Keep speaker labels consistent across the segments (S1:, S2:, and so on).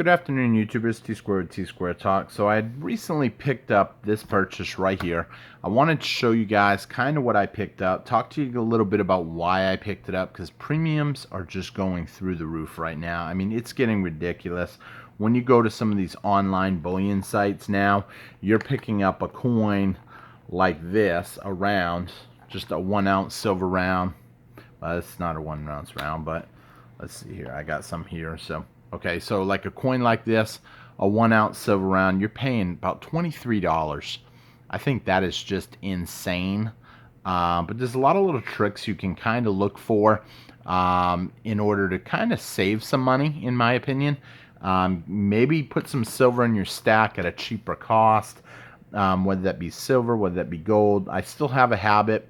S1: Good afternoon, YouTubers. T Squared Talk. So I had recently picked up this purchase right here. I wanted to show you guys kind of what I picked up, talk to you a little bit about why I picked it up, because premiums are just going through the roof right now. I mean, it's getting ridiculous. When you go to some of these online bullion sites now, you're picking up a coin like this, a round, just a 1 ounce silver round. Well, it's not a 1 ounce round, but let's see here. I got some here. So, okay, so like a coin like this, a 1 ounce silver round, you're paying about $23. I think that is just insane. But there's a lot of little tricks you can kind of look for in order to kind of save some money, in my opinion. Maybe put some silver in your stack at a cheaper cost, whether that be silver, whether that be gold. I still have a habit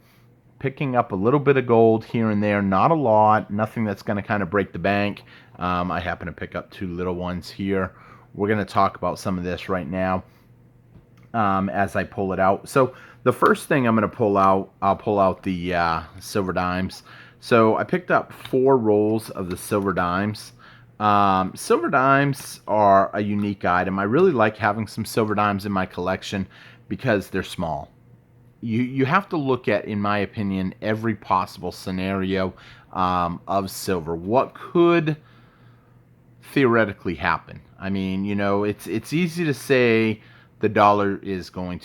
S1: picking up a little bit of gold here and there, not a lot, nothing that's going to kind of break the bank. I happen to pick up 2 little ones here. We're going to talk about some of this right now as I pull it out. So the first thing I'm going to pull out, I'll pull out the silver dimes. So I picked up 4 rolls of the silver dimes. Silver dimes are a unique item. I really like having some silver dimes in my collection because they're small. You have to look at, in my opinion, every possible scenario of silver. What could theoretically happen? I mean, you know, it's easy to say the dollar is we're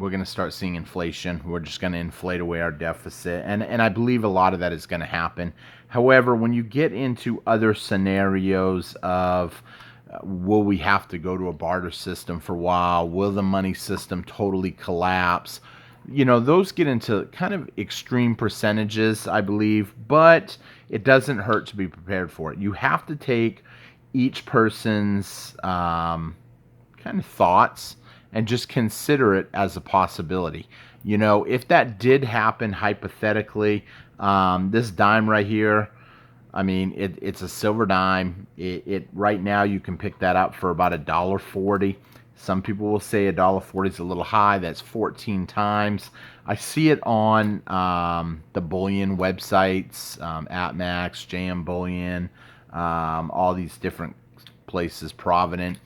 S1: going to start seeing inflation. We're just going to inflate away our deficit. And I believe a lot of that is going to happen. However, when you get into other scenarios of will we have to go to a barter system for a while? Will the money system totally collapse? You know, those get into kind of extreme percentages, I believe, but it doesn't hurt to be prepared for it. You have to take each person's kind of thoughts and just consider it as a possibility. You know, if that did happen hypothetically, this dime right here, I mean, it's a silver dime. It right now you can pick that up for about $1.40. Some people will say $1.40 is a little high. That's 14 times. I see it on the bullion websites, AppMax, JM Bullion, all these different places, Provident.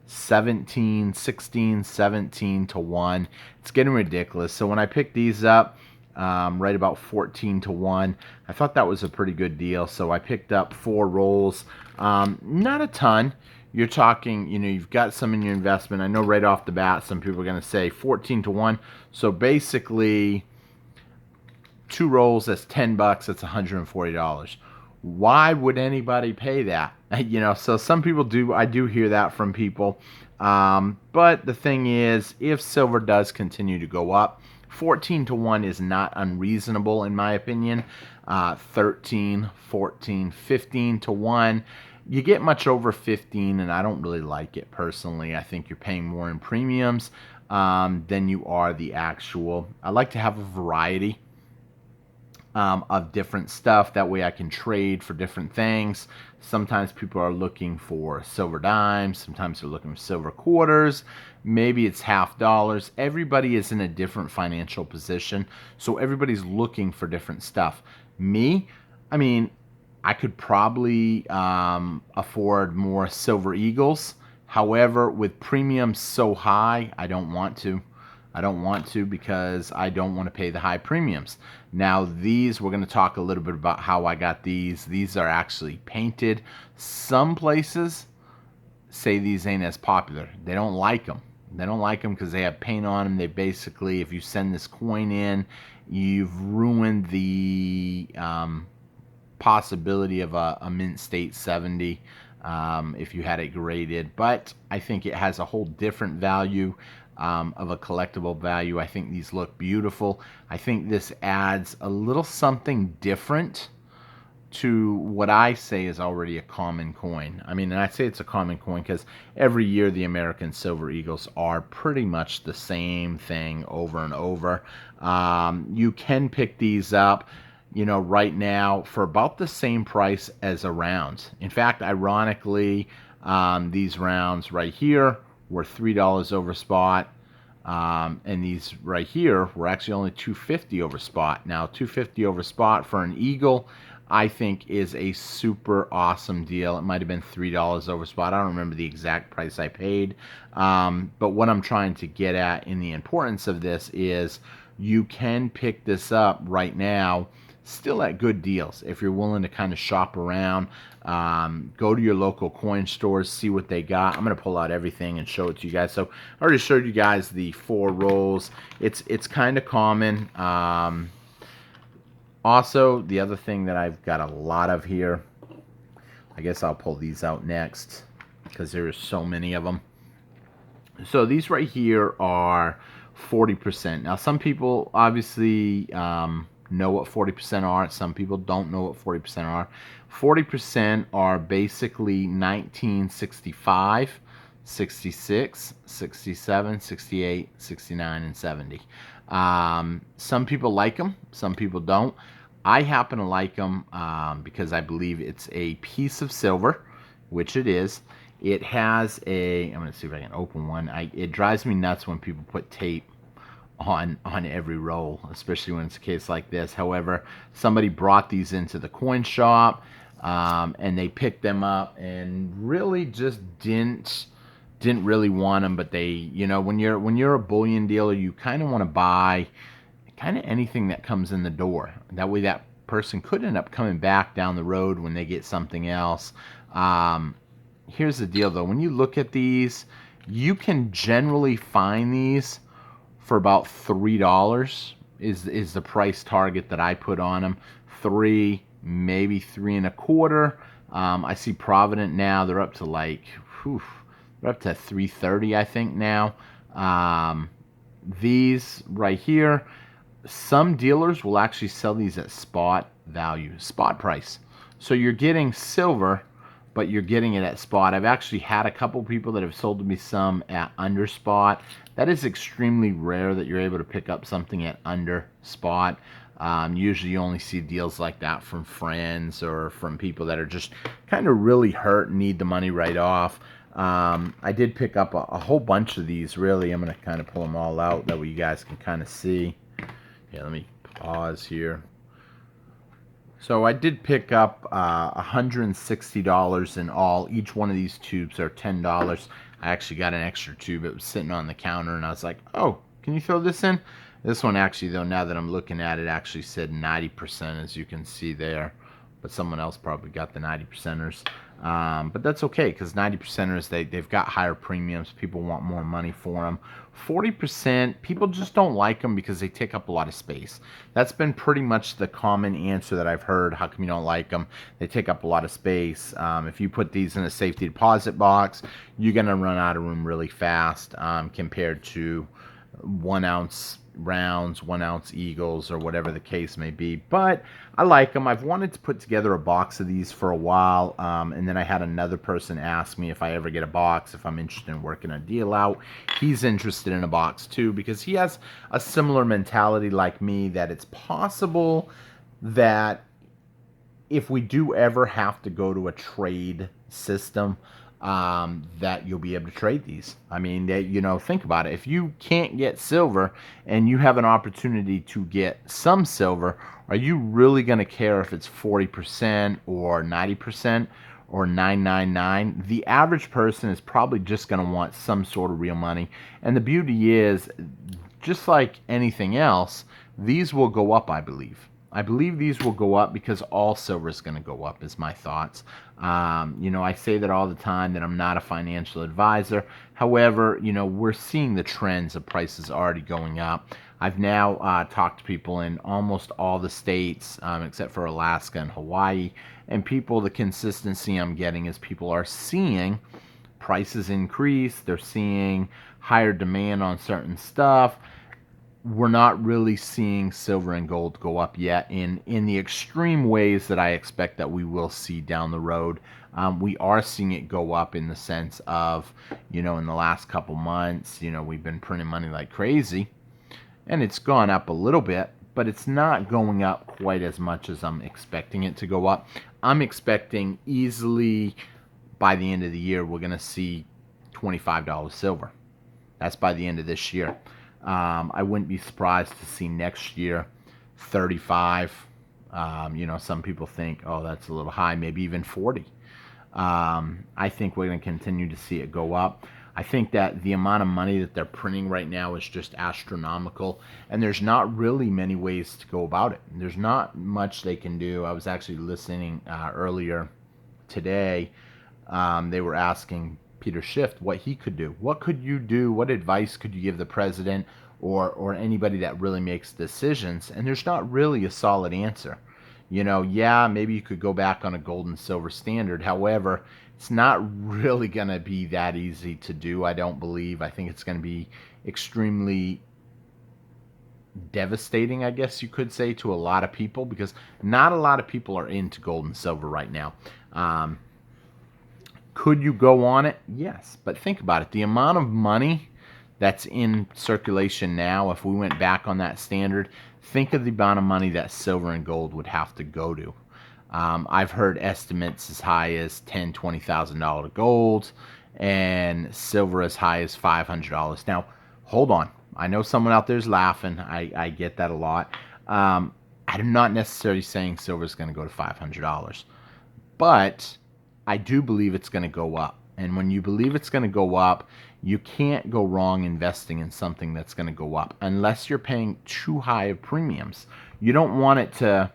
S1: 17, 16, 17 to 1. It's getting ridiculous. So when I picked these up, right about 14 to 1, I thought that was a pretty good deal. So I picked up 4 rolls. Not a ton. You're talking, you know, you've got some in your investment. I know right off the bat, some people are going to say 14 to 1. So basically, 2 rolls, that's $10. That's $140. Why would anybody pay that? You know, so some people do. I do hear that from people. But the thing is, if silver does continue to go up, 14 to 1 is not unreasonable in my opinion. 13, 14, 15 to 1. You get much over 15, and I don't really like it personally. I think you're paying more in premiums than you are the actual. I like to have a variety of different stuff. That way I can trade for different things. Sometimes people are looking for silver dimes. Sometimes they're looking for silver quarters. Maybe it's half dollars. Everybody is in a different financial position, so everybody's looking for different stuff. Me, I mean, I could probably afford more silver eagles. However, with premiums so high, I don't want to. I don't want to because I don't want to pay the high premiums. Now these, we're going to talk a little bit about how I got these. These are actually painted. Some places say these ain't as popular. They don't like them. They don't like them because they have paint on them. They basically, if you send this coin in, you've ruined the possibility of a mint state 70 if you had it graded. But I think it has a whole different value of a collectible value. I think these look beautiful. I think this adds a little something different to what I say is already a common coin. I mean, and I say it's a common coin because every year the American Silver Eagles are pretty much the same thing over and over. You can pick these up, you know, right now for about the same price as a round. In fact, ironically, these rounds right here were $3 over spot. And these right here were actually only $2.50 over spot. Now, $2.50 over spot for an eagle I think is a super awesome deal. It might have been $3 over spot. I don't remember the exact price I paid. But what I'm trying to get at in the importance of this is you can pick this up right now still at good deals if you're willing to kind of shop around. Go to your local coin stores, see what they got. I'm going to pull out everything and show it to you guys. So I already showed you guys the 4 rolls. It's kind of common. Also, the other thing that I've got a lot of here, I guess I'll pull these out next because there are so many of them. So these right here are 40%. Now, some people obviously know what 40% are. Some people don't know what 40% are. 40% are basically 1965, 66, 67, 68, 69, and 70. Some people like them, some people don't. I happen to like them because I believe it's a piece of silver, which it is. It has a, I'm going to see if I can open one. It drives me nuts when people put tape on every roll, especially when it's a case like this. However, somebody brought these into the coin shop and they picked them up and really just didn't really want them. But they, you know, when you're a bullion dealer, you kind of want to buy kind of anything that comes in the door. That way that person could end up coming back down the road when they get something else. Here's the deal though, when you look at these, you can generally find these for about $3 is the price target that I put on them. 3, maybe 3 1/4. I see Provident now, they're up to like, they're up to 330 I think now. These right here, some dealers will actually sell these at spot value, spot price. So you're getting silver, but you're getting it at spot. I've actually had a couple people that have sold me some at under spot. That is extremely rare that you're able to pick up something at under spot. Usually you only see deals like that from friends or from people that are just kind of really hurt and need the money right off. I did pick up a whole bunch of these, really. I'm going to kind of pull them all out. That way you guys can kind of see. Yeah, let me pause here. So I did pick up $160 in all. Each one of these tubes are $10. I actually got an extra tube. It was sitting on the counter, and I was like, oh, can you throw this in? This one actually, though, now that I'm looking at it, actually said 90%, as you can see there. But someone else probably got the 90%ers. But that's okay, because 90%ers, they've got higher premiums. People want more money for them. 40%, people just don't like them because they take up a lot of space. That's been pretty much the common answer that I've heard. How come you don't like them? They take up a lot of space. If you put these in a safety deposit box, you're going to run out of room really fast compared to 1 ounce rounds, 1 ounce eagles, or whatever the case may be. But I like them. I've wanted to put together a box of these for a while, and then I had another person ask me if I ever get a box, if I'm interested in working a deal out. He's interested in a box too, because he has a similar mentality like me, that it's possible that if we do ever have to go to a trade system, that you'll be able to trade these. I mean, you know, think about it. If you can't get silver and you have an opportunity to get some silver, are you really going to care if it's 40% or 90% or 999? The average person is probably just going to want some sort of real money. And the beauty is, just like anything else, these will go up, I believe. I believe these will go up because all silver is going to go up, is my thoughts. You know, I say that all the time, that I'm not a financial advisor. However, you know, we're seeing the trends of prices already going up. I've now talked to people in almost all the states except for Alaska and Hawaii. And people, the consistency I'm getting is people are seeing prices increase. They're seeing higher demand on certain stuff. We're not really seeing silver and gold go up yet in the extreme ways that I expect that we will see down the road. We are seeing it go up in the sense of, you know, in the last couple months, you know, we've been printing money like crazy, and it's gone up a little bit, but it's not going up quite as much as I'm expecting it to go up. I'm expecting easily by the end of the year, we're going to see $25 silver. That's by the end of this year. I wouldn't be surprised to see next year 35. You know, some people think, oh, that's a little high, maybe even 40. I think we're going to continue to see it go up. I think that the amount of money that they're printing right now is just astronomical, and there's not really many ways to go about it. There's not much they can do. I was actually listening earlier today. They were asking Peter Schiff what he could do. What could you do? What advice could you give the president or anybody that really makes decisions? And there's not really a solid answer. You know, yeah, maybe you could go back on a gold and silver standard. However, it's not really going to be that easy to do, I don't believe. I think it's going to be extremely devastating, I guess you could say, to a lot of people, because not a lot of people are into gold and silver right now. Could you go on it? Yes, but think about it. The amount of money that's in circulation now, if we went back on that standard, think of the amount of money that silver and gold would have to go to. I've heard estimates as high as $10,000, $20,000 gold, and silver as high as $500. Now, hold on. I know someone out there is laughing. I get that a lot. I'm not necessarily saying silver is going to go to $500, but I do believe it's going to go up. And when you believe it's going to go up, you can't go wrong investing in something that's going to go up unless you're paying too high of premiums. You don't want it to,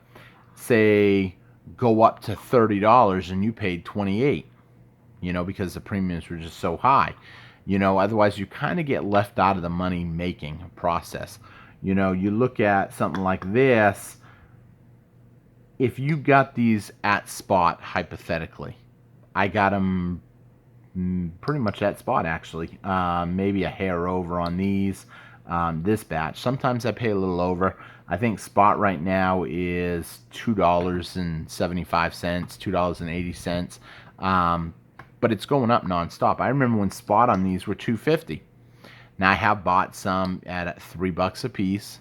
S1: say, go up to $30 and you paid $28, you know, because the premiums were just so high. You know, otherwise you kind of get left out of the money making process. You know, you look at something like this. If you got these at spot, hypothetically, I got them pretty much at spot, actually. Maybe a hair over on these, this batch. Sometimes I pay a little over. I think spot right now is $2.75, $2.80. But it's going up nonstop. I remember when spot on these were $2.50. Now I have bought some at $3 a piece.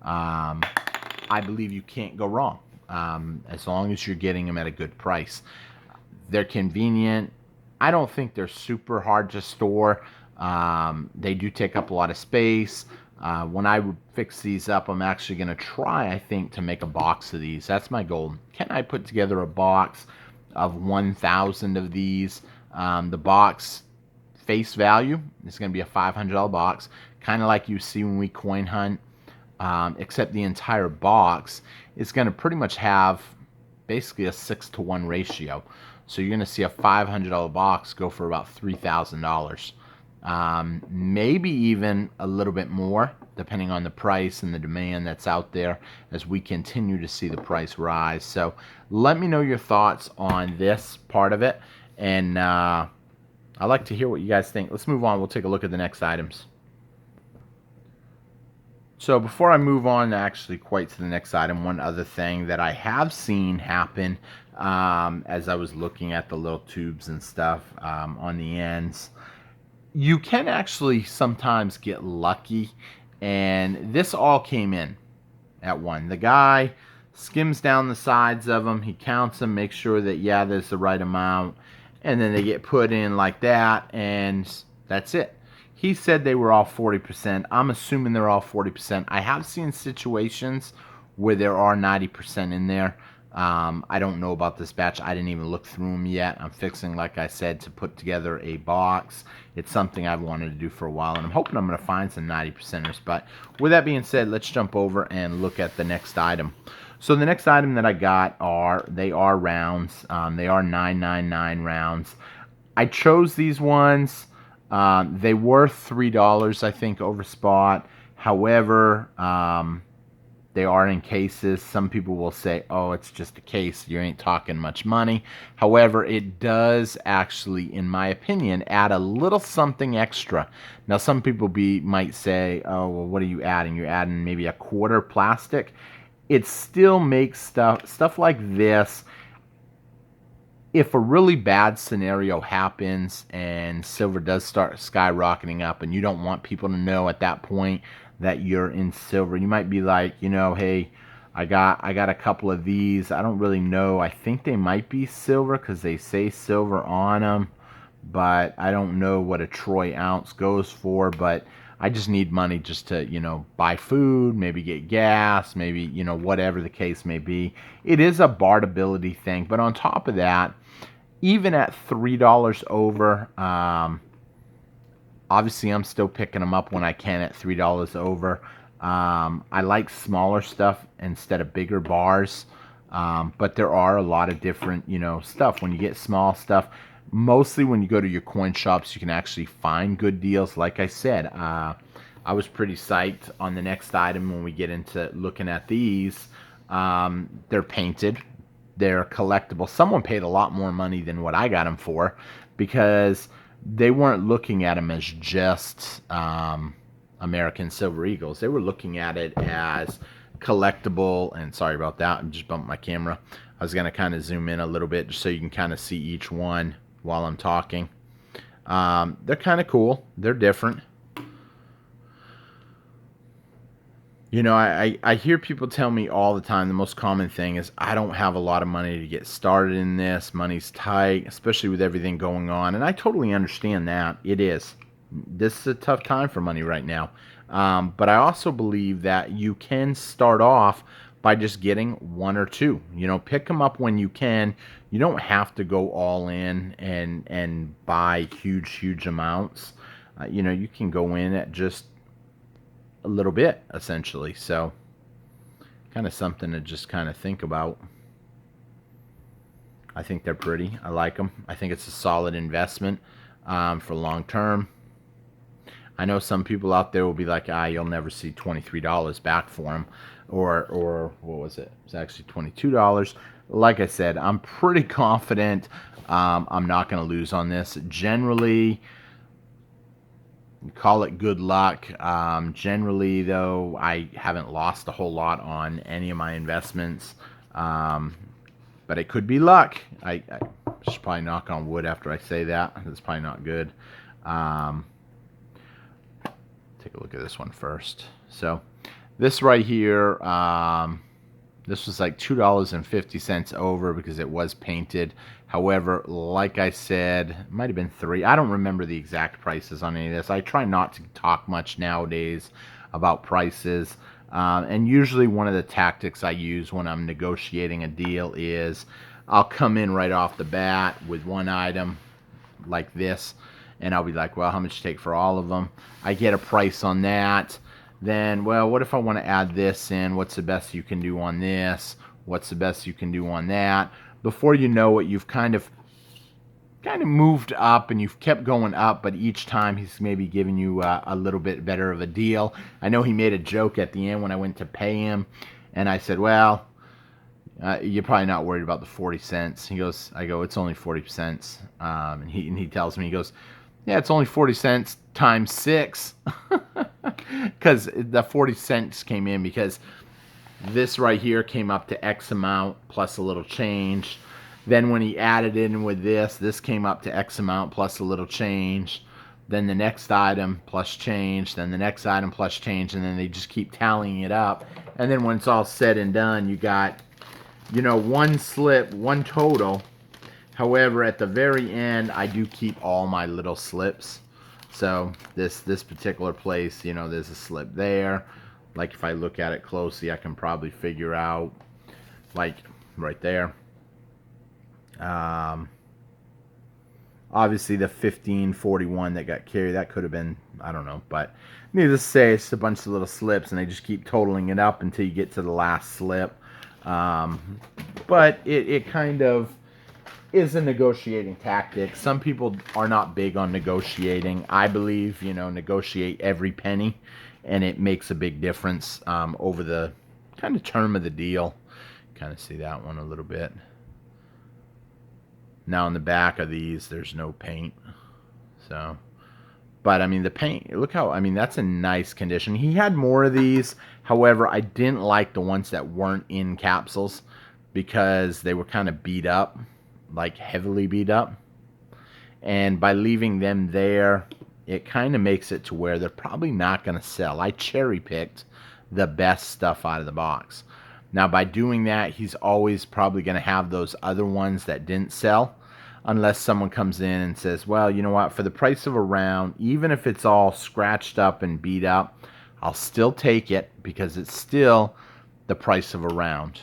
S1: I believe you can't go wrong as long as you're getting them at a good price. They're convenient. I don't think they're super hard to store. They do take up a lot of space. When I fix these up, I'm actually going to try, I think, to make a box of these. That's my goal. Can I put together a box of 1,000 of these? The box face value is going to be a $500 box, kind of like you see when we coin hunt, except the entire box is going to pretty much have basically a 6-to-1 ratio. So you're going to see a $500 box go for about $3,000. Maybe even a little bit more, depending on the price and the demand that's out there as we continue to see the price rise. So let me know your thoughts on this part of it, and I'd like to hear what you guys think. Let's move on. We'll take a look at the next items. So before I move on actually quite to the next item, one other thing that I have seen happen as I was looking at the little tubes and stuff on the ends, you can actually sometimes get lucky, and this all came in at one. The guy skims down the sides of them, he counts them, makes sure that, yeah, there's the right amount, and then they get put in like that, and that's it. He said they were all 40%. I'm assuming they're all 40%. I have seen situations where there are 90% in there. I don't know about this batch. I didn't even look through them yet. I'm fixing, like I said, to put together a box. It's something I've wanted to do for a while, and I'm hoping I'm going to find some 90%ers. But with that being said, let's jump over and look at the next item. So the next item that I got they are rounds. They are 999 rounds. I chose these ones. They were $3, I think, over spot. However, they are in cases. Some people will say, oh, it's just a case. You ain't talking much money. However, it does actually, in my opinion, add a little something extra. Now, some people might say, oh, well, what are you adding? You're adding maybe a quarter plastic. It still makes stuff like this. If a really bad scenario happens and silver does start skyrocketing up and you don't want people to know at that point that you're in silver, you might be like, you know, hey, I got a couple of these. I don't really know. I think they might be silver because they say silver on them, but I don't know what a troy ounce goes for. But I just need money just to, you know, buy food, maybe get gas, maybe, you know, whatever the case may be. It is a bartability thing. But on top of that, even at $3 over, obviously I'm still picking them up when I can at $3 over. I like smaller stuff instead of bigger bars. But there are a lot of different, you know, stuff. When you get small stuff, mostly when you go to your coin shops, you can actually find good deals. Like I said, I was pretty psyched on the next item when we get into looking at these. They're painted. They're collectible. Someone paid a lot more money than what I got them for because they weren't looking at them as just American Silver Eagles. They were looking at it as collectible. And sorry about that, I just bumped my camera. I was going to kind of zoom in a little bit just so you can kind of see each one while I'm talking. They're kind of cool. They're different. You know, I hear people tell me all the time, the most common thing is, I don't have a lot of money to get started in this. Money's tight, especially with everything going on. And I totally understand that. It is. This is a tough time for money right now. But I also believe that you can start off by just getting one or two. You know, pick them up when you can. You don't have to go all in and buy huge amounts. You know, you can go in at just a little bit, essentially. So kind of something to just kind of think about. I think they're pretty. I like them. I think it's a solid investment for long term. I know some people out there will be like, you'll never see $23 back for them, or what was it? It's actually $22. Like I said, I'm pretty confident I'm not going to lose on this. Generally, call it good luck. Generally, though, I haven't lost a whole lot on any of my investments. But it could be luck. I should probably knock on wood after I say that. That's probably not good. Take a look at this one first. So this right here, this was like $2.50 over because it was painted. However, like I said, it might have been $3. I don't remember the exact prices on any of this. I try not to talk much nowadays about prices. And usually one of the tactics I use when I'm negotiating a deal is I'll come in right off the bat with one item like this, and I'll be like, well, how much you take for all of them? I get a price on that. Then, well, what if I want to add this in? What's the best you can do on this? What's the best you can do on that? Before you know it, you've kind of moved up, and you've kept going up, but each time he's maybe giving you a little bit better of a deal. I know he made a joke at the end when I went to pay him, and I said, well, you're probably not worried about the 40 cents. He goes, I go, it's only 40 cents. And he tells me, he goes, yeah, it's only 40 cents times 6. Because the 40 cents came in because this right here came up to X amount plus a little change. Then when he added in with this came up to X amount plus a little change. Then the next item plus change. Then the next item plus change. And then they just keep tallying it up. And then when it's all said and done, you got, you know, one slip, one total. However, at the very end, I do keep all my little slips. So this particular place, you know, there's a slip there. Like if I look at it closely, I can probably figure out, like right there. Obviously the 1541 that got carried, that could have been, I don't know, but needless to say, it's a bunch of little slips, and they just keep totaling it up until you get to the last slip. But it kind of is a negotiating tactic. Some people are not big on negotiating. I believe, you know, negotiate every penny, and it makes a big difference over the kind of term of the deal. Kind of see that one a little bit. Now on the back of these, there's no paint. So, but I mean the paint, look how, I mean that's a nice condition. He had more of these. However, I didn't like the ones that weren't in capsules because they were kind of beat up, like heavily beat up. And by leaving them there, it kind of makes it to where they're probably not going to sell. I cherry picked the best stuff out of the box. Now, by doing that, he's always probably going to have those other ones that didn't sell. unless someone comes in and says, well, you know what, for the price of a round, even if it's all scratched up and beat up, I'll still take it because it's still the price of a round.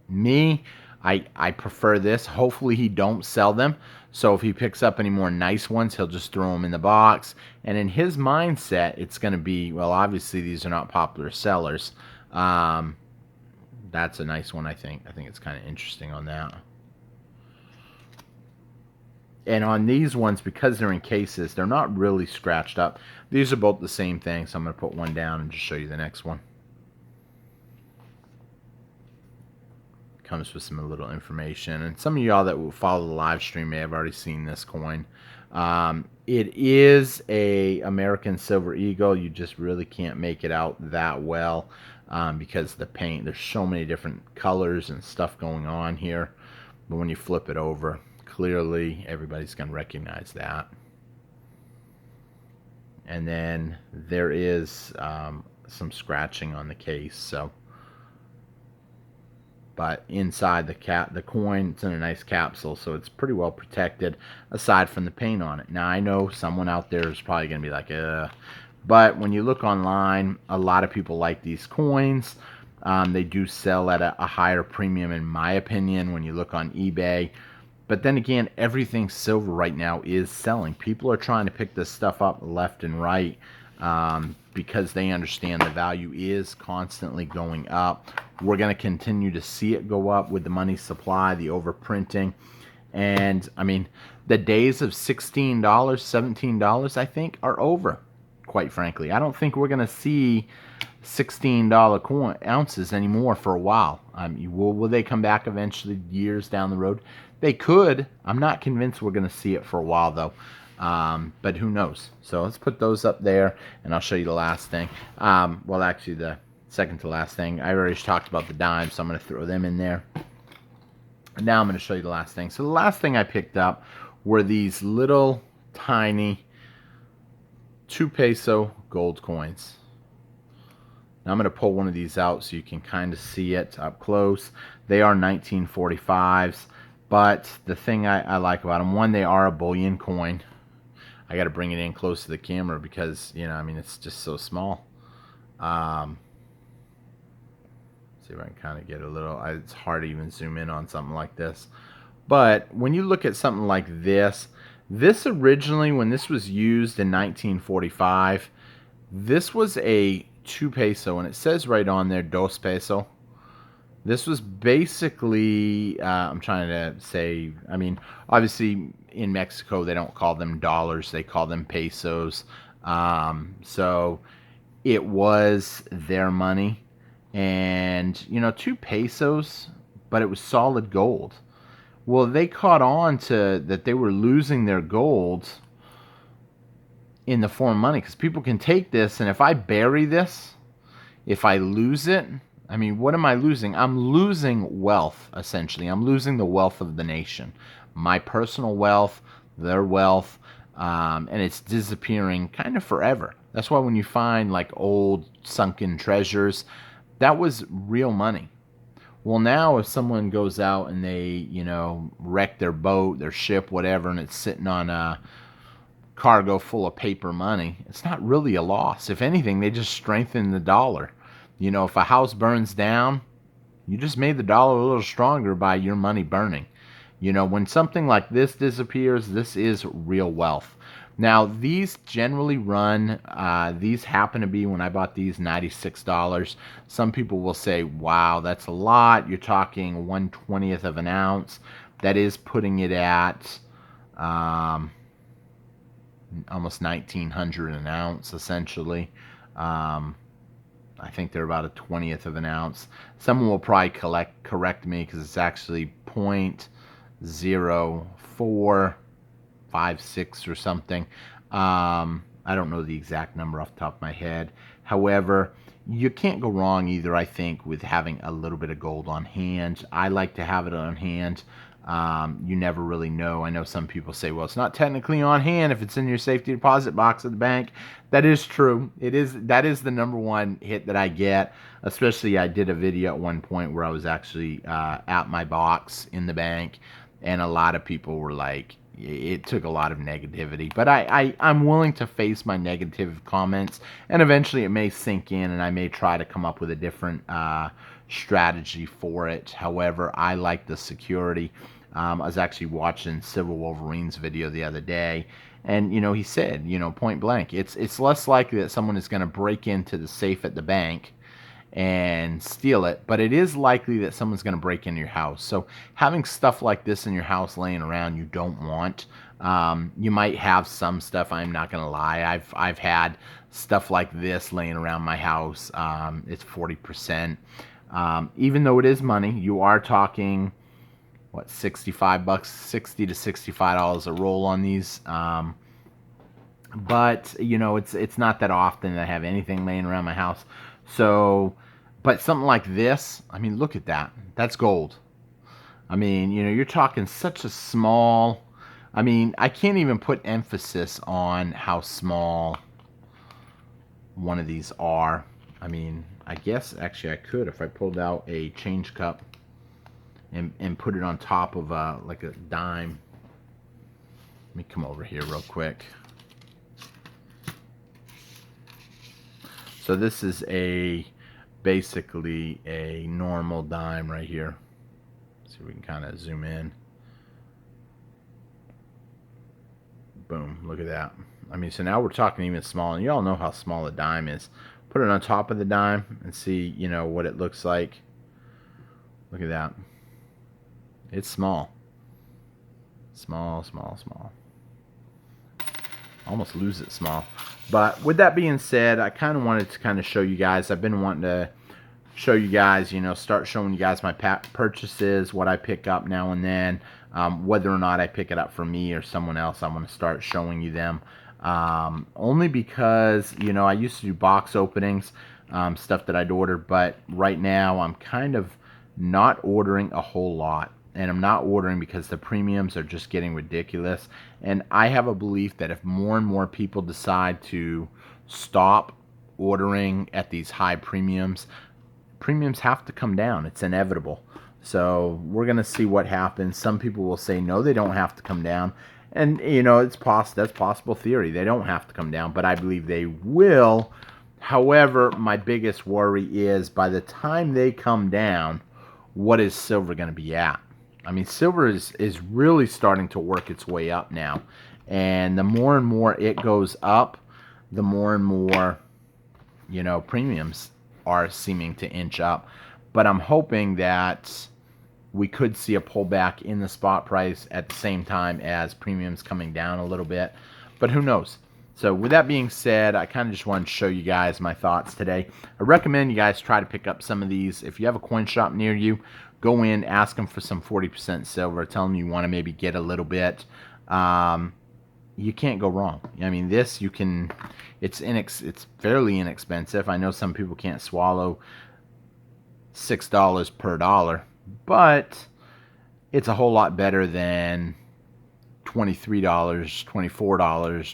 S1: Me, I prefer this. Hopefully he don't sell them. So if he picks up any more nice ones, he'll just throw them in the box. And in his mindset, it's going to be, well, obviously these are not popular sellers. That's a nice one, I think. I think it's kind of interesting on that. And on these ones, because they're in cases, they're not really scratched up. These are both the same thing, so I'm going to put one down and just show you the next one. Comes with some little information, and some of y'all that will follow the live stream may have already seen this coin. It is a American Silver Eagle. You just really can't make it out that well because the paint, there's so many different colors and stuff going on here, but when you flip it over, clearly everybody's going to recognize that. And then there is some scratching on the case, so but inside the coin, it's in a nice capsule, so it's pretty well protected aside from the paint on it. Now I know someone out there is probably going to be like, but when you look online, a lot of people like these coins. They do sell at a higher premium in my opinion when you look on eBay. But then again, everything silver right now is selling. People are trying to pick this stuff up left and right because they understand the value is constantly going up. We're going to continue to see it go up with the money supply, the overprinting. And, I mean, the days of $16, $17, I think, are over, quite frankly. I don't think we're going to see $16 ounces anymore for a while. Will they come back eventually years down the road? They could. I'm not convinced we're going to see it for a while, though. But who knows? So let's put those up there, and I'll show you the last thing. Well, actually, the second to last thing. I already talked about the dimes, so I'm going to throw them in there. And now I'm going to show you the last thing. So the last thing I picked up were these little tiny 2 peso gold coins. Now I'm going to pull one of these out so you can kind of see it up close. They are 1945s, but the thing I like about them, one, they are a bullion coin. I got to bring it in close to the camera because, you know, I mean, it's just so small. See if I can kind of get a little, it's hard to even zoom in on something like this. But when you look at something like this originally, when this was used in 1945, this was a 2 peso, and it says right on there, 2 peso. This was basically, I'm trying to say, I mean, obviously in Mexico, they don't call them dollars, they call them pesos. So it was their money. And, you know, 2 pesos, but it was solid gold. Well, they caught on to that they were losing their gold in the form of money, because people can take this, and if I bury this, if I lose it, I mean, what am I losing? I'm losing wealth, essentially. I'm losing the wealth of the nation. My personal wealth, their wealth, and it's disappearing kind of forever. That's why when you find like old sunken treasures, that was real money. Well, now if someone goes out and they, you know, wreck their boat, their ship, whatever, and it's sitting on a cargo full of paper money, it's not really a loss. If anything, they just strengthen the dollar. You know, if a house burns down, you just made the dollar a little stronger by your money burning. You know, when something like this disappears, this is real wealth. Now, these generally run, these happen to be, when I bought these, $96. Some people will say, wow, that's a lot. You're talking 1/20th of an ounce. That is putting it at almost 1900 an ounce, essentially. I think they're about 1/20th of an ounce. Someone will probably correct me because it's actually 0.0456 or something. I don't know the exact number off the top of my head. However, you can't go wrong either, I think, with having a little bit of gold on hand. I like to have it on hand. You never really know. I know some people say, well, it's not technically on hand if it's in your safety deposit box at the bank. That is true. That is the number one hit that I get. Especially, I did a video at one point where I was actually at my box in the bank, and a lot of people were like, it took a lot of negativity. But I'm willing to face my negative comments, and eventually it may sink in, and I may try to come up with a different strategy for it. However, I like the security. I was actually watching Civil Wolverine's video the other day, and he said, point blank, it's less likely that someone is going to break into the safe at the bank and steal it, but it is likely that someone's going to break into your house. So having stuff like this in your house laying around, you don't want. You might have some stuff. I'm not going to lie. I've had stuff like this laying around my house. It's 40%. Even though it is money, you are talking what, $65, $60 to $65 a roll on these. But it's not that often that I have anything laying around my house. So, but something like this, I mean, look at that. That's gold. I mean, you're talking such a small. I mean, I can't even put emphasis on how small one of these are. I mean, I guess actually I could if I pulled out a change cup and put it on top of like a dime. Let me come over here real quick. So this is basically a normal dime right here. See if we can kind of zoom in. Boom, look at that. I mean, so now we're talking even small, and you all know how small a dime is. Put it on top of the dime and see, what it looks like. Look at that. It's small. Small, small, small. Almost lose it small. But with that being said, I kind of wanted to kind of show you guys. I've been wanting to show you guys, start showing you guys my purchases, what I pick up now and then, whether or not I pick it up for me or someone else. I want to start showing you them. Only because, I used to do box openings, stuff that I'd order, but right now I'm kind of not ordering a whole lot. And I'm not ordering because the premiums are just getting ridiculous. And I have a belief that if more and more people decide to stop ordering at these high premiums, premiums have to come down. It's inevitable. So we're going to see what happens. Some people will say, no, they don't have to come down. And, that's possible theory. They don't have to come down, but I believe they will. However, my biggest worry is by the time they come down, what is silver going to be at? I mean, silver is really starting to work its way up now. And the more and more it goes up, the more and more, premiums are seeming to inch up. But I'm hoping that we could see a pullback in the spot price at the same time as premiums coming down a little bit. But who knows? So with that being said, I kind of just wanted to show you guys my thoughts today. I recommend you guys try to pick up some of these. If you have a coin shop near you, go in, ask them for some 40% silver. Tell them you want to maybe get a little bit. You can't go wrong. I mean, this you can. It's fairly inexpensive. I know some people can't swallow $6 per dollar, but it's a whole lot better than $23, $24,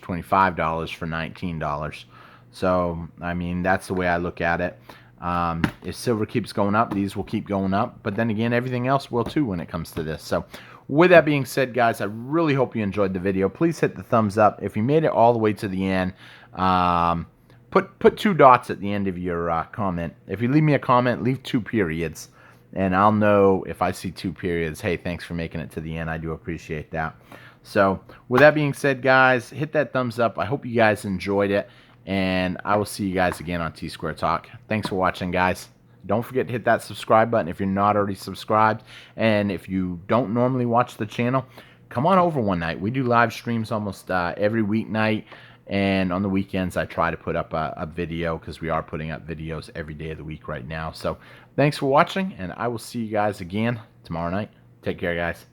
S1: $25 for $19. So, I mean, that's the way I look at it. If silver keeps going up, these will keep going up. But then again, everything else will too when it comes to this. So, with that being said, guys, I really hope you enjoyed the video. Please hit the thumbs up. If you made it all the way to the end, put 2 dots at the end of your comment. If you leave me a comment, leave 2 periods. And I'll know if I see 2 periods, hey, thanks for making it to the end. I do appreciate that. So, with that being said, guys, hit that thumbs up. I hope you guys enjoyed it. And I will see you guys again on T-Square Talk. Thanks for watching, guys. Don't forget to hit that subscribe button if you're not already subscribed. And if you don't normally watch the channel, come on over one night. We do live streams almost every weeknight. And on the weekends, I try to put up a video because we are putting up videos every day of the week right now. So thanks for watching, and I will see you guys again tomorrow night. Take care, guys.